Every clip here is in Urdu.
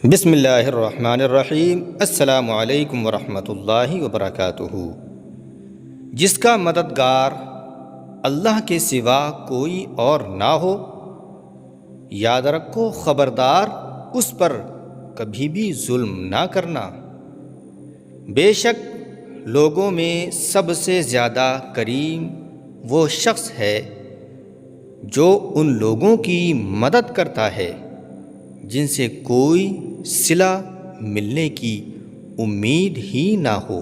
بسم اللہ الرحمن الرحیم۔ السلام علیکم ورحمۃ اللہ وبرکاتہ۔ جس کا مددگار اللہ کے سوا کوئی اور نہ ہو، یاد رکھو خبردار اس پر کبھی بھی ظلم نہ کرنا۔ بے شک لوگوں میں سب سے زیادہ کریم وہ شخص ہے جو ان لوگوں کی مدد کرتا ہے جن سے کوئی صلہ ملنے کی امید ہی نہ ہو۔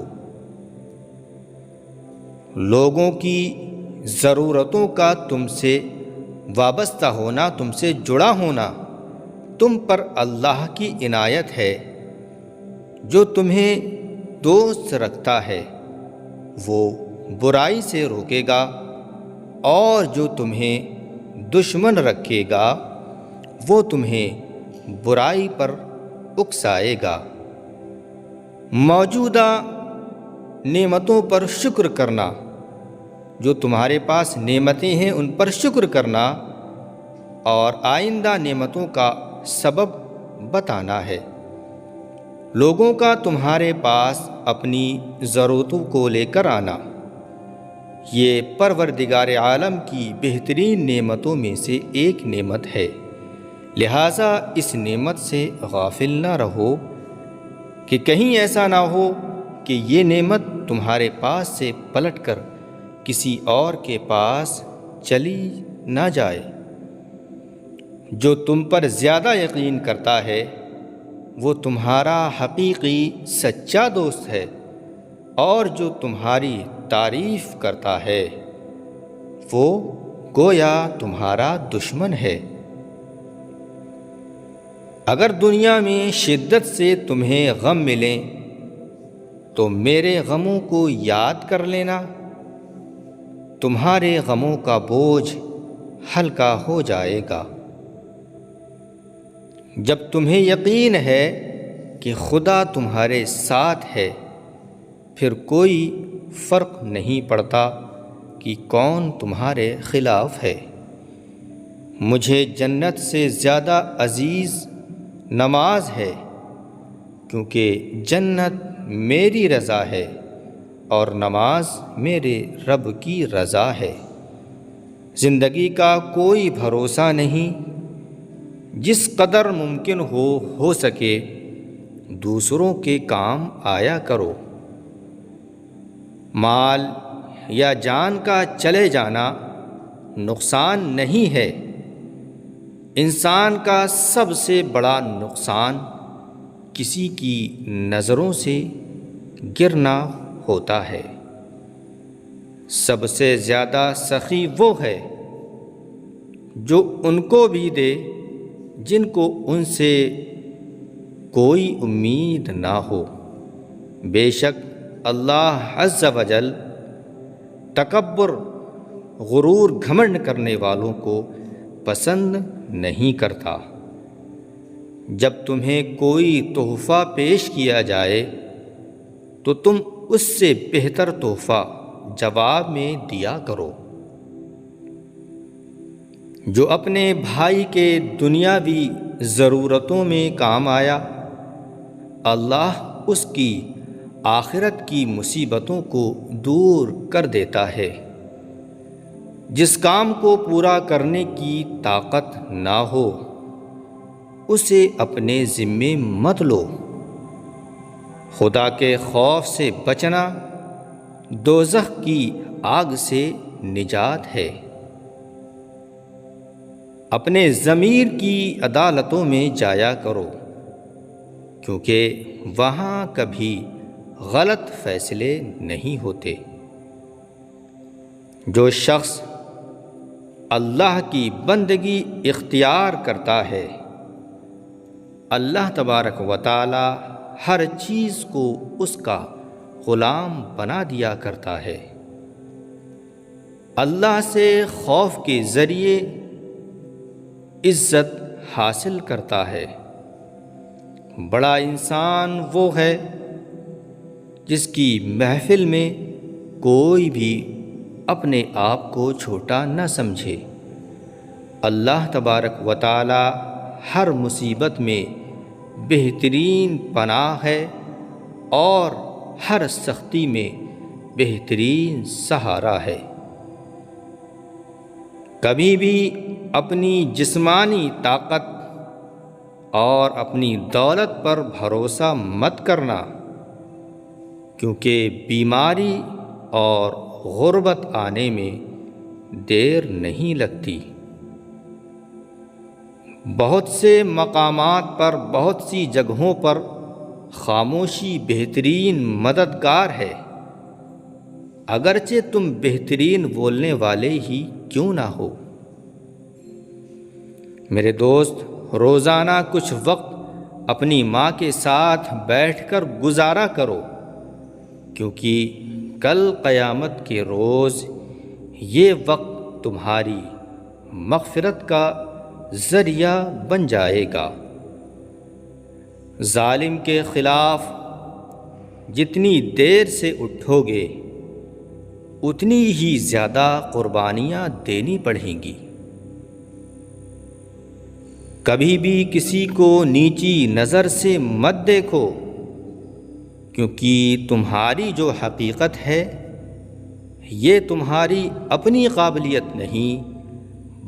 لوگوں کی ضرورتوں کا تم سے وابستہ ہونا، تم سے جڑا ہونا تم پر اللہ کی عنایت ہے۔ جو تمہیں دوست رکھتا ہے وہ برائی سے روکے گا، اور جو تمہیں دشمن رکھے گا وہ تمہیں برائی پر اکسائے گا۔ موجودہ نعمتوں پر شکر کرنا، جو تمہارے پاس نعمتیں ہیں ان پر شکر کرنا، اور آئندہ نعمتوں کا سبب بتانا ہے۔ لوگوں کا تمہارے پاس اپنی ضرورتوں کو لے کر آنا، یہ پروردگار عالم کی بہترین نعمتوں میں سے ایک نعمت ہے، لہٰذا اس نعمت سے غافل نہ رہو کہ کہیں ایسا نہ ہو کہ یہ نعمت تمہارے پاس سے پلٹ کر کسی اور کے پاس چلی نہ جائے۔ جو تم پر زیادہ یقین کرتا ہے وہ تمہارا حقیقی سچا دوست ہے، اور جو تمہاری تعریف کرتا ہے وہ گویا تمہارا دشمن ہے۔ اگر دنیا میں شدت سے تمہیں غم ملیں تو میرے غموں کو یاد کر لینا، تمہارے غموں کا بوجھ ہلکا ہو جائے گا۔ جب تمہیں یقین ہے کہ خدا تمہارے ساتھ ہے، پھر کوئی فرق نہیں پڑتا کہ کون تمہارے خلاف ہے۔ مجھے جنت سے زیادہ عزیز نماز ہے، کیونکہ جنت میری رضا ہے اور نماز میرے رب کی رضا ہے۔ زندگی کا کوئی بھروسہ نہیں، جس قدر ممکن ہو سکے دوسروں کے کام آیا کرو۔ مال یا جان کا چلے جانا نقصان نہیں ہے، انسان کا سب سے بڑا نقصان کسی کی نظروں سے گرنا ہوتا ہے۔ سب سے زیادہ سخی وہ ہے جو ان کو بھی دے جن کو ان سے کوئی امید نہ ہو۔ بے شک اللہ عز و جل تکبر، غرور، گھمنڈ کرنے والوں کو پسند نہیں کرتا۔ جب تمہیں کوئی تحفہ پیش کیا جائے تو تم اس سے بہتر تحفہ جواب میں دیا کرو۔ جو اپنے بھائی کے دنیاوی ضرورتوں میں کام آیا، اللہ اس کی آخرت کی مصیبتوں کو دور کر دیتا ہے۔ جس کام کو پورا کرنے کی طاقت نہ ہو اسے اپنے ذمے مت لو۔ خدا کے خوف سے بچنا دوزخ کی آگ سے نجات ہے۔ اپنے ضمیر کی عدالتوں میں جایا کرو، کیونکہ وہاں کبھی غلط فیصلے نہیں ہوتے۔ جو شخص اللہ کی بندگی اختیار کرتا ہے، اللہ تبارک و تعالی ہر چیز کو اس کا غلام بنا دیا کرتا ہے۔ اللہ سے خوف کے ذریعے عزت حاصل کرتا ہے۔ بڑا انسان وہ ہے جس کی محفل میں کوئی بھی اپنے آپ کو چھوٹا نہ سمجھے۔ اللہ تبارک و تعالی ہر مصیبت میں بہترین پناہ ہے اور ہر سختی میں بہترین سہارا ہے۔ کبھی بھی اپنی جسمانی طاقت اور اپنی دولت پر بھروسہ مت کرنا، کیونکہ بیماری اور غربت آنے میں دیر نہیں لگتی۔ بہت سے مقامات پر، بہت سی جگہوں پر خاموشی بہترین مددگار ہے، اگرچہ تم بہترین بولنے والے ہی کیوں نہ ہو۔ میرے دوست، روزانہ کچھ وقت اپنی ماں کے ساتھ بیٹھ کر گزارا کرو، کیونکہ کل قیامت کے روز یہ وقت تمہاری مغفرت کا ذریعہ بن جائے گا۔ ظالم کے خلاف جتنی دیر سے اٹھو گے اتنی ہی زیادہ قربانیاں دینی پڑیں گی۔ کبھی بھی کسی کو نیچی نظر سے مت دیکھو، کیونکہ تمہاری جو حقیقت ہے یہ تمہاری اپنی قابلیت نہیں،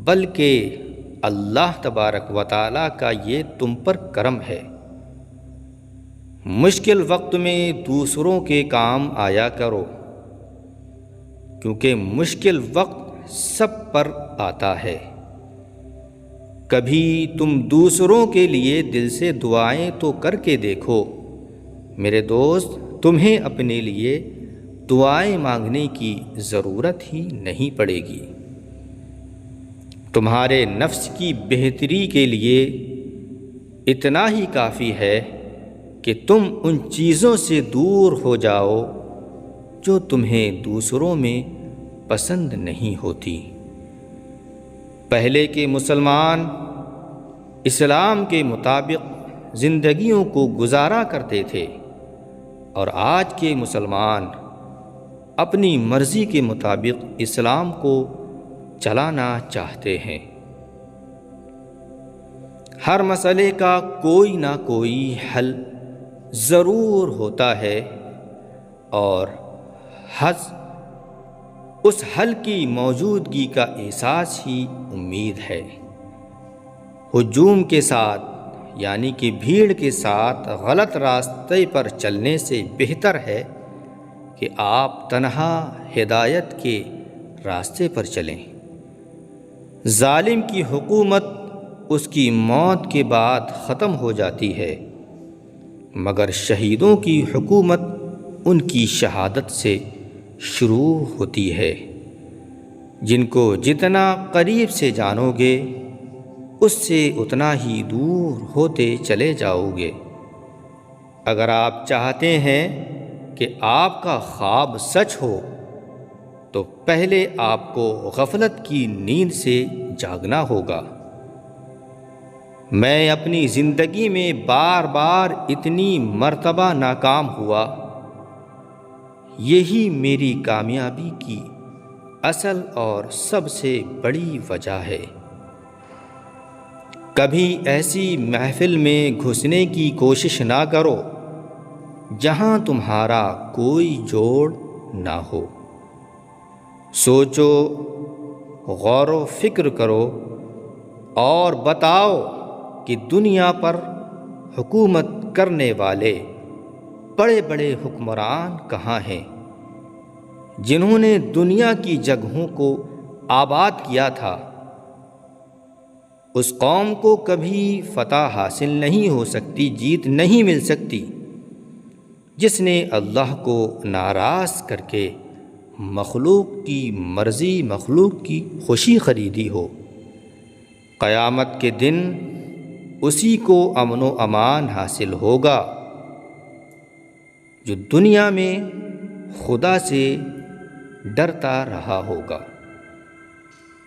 بلکہ اللہ تبارک و تعالیٰ کا یہ تم پر کرم ہے۔ مشکل وقت میں دوسروں کے کام آیا کرو، کیونکہ مشکل وقت سب پر آتا ہے۔ کبھی تم دوسروں کے لیے دل سے دعائیں تو کر کے دیکھو۔ میرے دوست، تمہیں اپنے لیے دعائیں مانگنے کی ضرورت ہی نہیں پڑے گی۔ تمہارے نفس کی بہتری کے لیے اتنا ہی کافی ہے کہ تم ان چیزوں سے دور ہو جاؤ جو تمہیں دوسروں میں پسند نہیں ہوتی۔ پہلے کے مسلمان اسلام کے مطابق زندگیوں کو گزارا کرتے تھے، اور آج کے مسلمان اپنی مرضی کے مطابق اسلام کو چلانا چاہتے ہیں۔ ہر مسئلے کا کوئی نہ کوئی حل ضرور ہوتا ہے، اور اس حل کی موجودگی کا احساس ہی امید ہے۔ ہجوم کے ساتھ، یعنی کہ بھیڑ کے ساتھ غلط راستے پر چلنے سے بہتر ہے کہ آپ تنہا ہدایت کے راستے پر چلیں۔ ظالم کی حکومت اس کی موت کے بعد ختم ہو جاتی ہے، مگر شہیدوں کی حکومت ان کی شہادت سے شروع ہوتی ہے۔ جن کو جتنا قریب سے جانو گے اس سے اتنا ہی دور ہوتے چلے جاؤ گے۔ اگر آپ چاہتے ہیں کہ آپ کا خواب سچ ہو تو پہلے آپ کو غفلت کی نیند سے جاگنا ہوگا۔ میں اپنی زندگی میں بار بار اتنی مرتبہ ناکام ہوا، یہی میری کامیابی کی اصل اور سب سے بڑی وجہ ہے۔ کبھی ایسی محفل میں گھسنے کی کوشش نہ کرو جہاں تمہارا کوئی جوڑ نہ ہو۔ سوچو، غور و فکر کرو اور بتاؤ کہ دنیا پر حکومت کرنے والے بڑے بڑے حکمران کہاں ہیں، جنہوں نے دنیا کی جگہوں کو آباد کیا تھا۔ اس قوم کو کبھی فتح حاصل نہیں ہو سکتی، جیت نہیں مل سکتی، جس نے اللہ کو ناراض کر کے مخلوق کی مرضی، مخلوق کی خوشی خریدی ہو۔ قیامت کے دن اسی کو امن و امان حاصل ہوگا جو دنیا میں خدا سے ڈرتا رہا ہوگا۔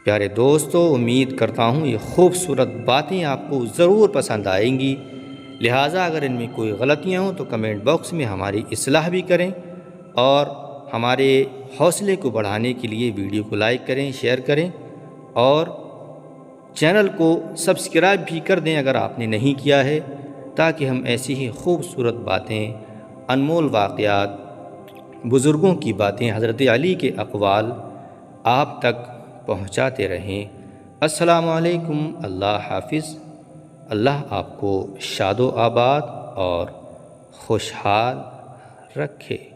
پیارے دوستو، امید کرتا ہوں یہ خوبصورت باتیں آپ کو ضرور پسند آئیں گی، لہٰذا اگر ان میں کوئی غلطیاں ہوں تو کمنٹ باکس میں ہماری اصلاح بھی کریں، اور ہمارے حوصلے کو بڑھانے کے لیے ویڈیو کو لائک کریں، شیئر کریں، اور چینل کو سبسکرائب بھی کر دیں اگر آپ نے نہیں کیا ہے، تاکہ ہم ایسی ہی خوبصورت باتیں، انمول واقعات، بزرگوں کی باتیں، حضرت علی کے اقوال آپ تک پہنچاتے رہیں۔ السلام علیکم۔ اللہ حافظ۔ اللہ آپ کو شاد و آباد اور خوشحال رکھے۔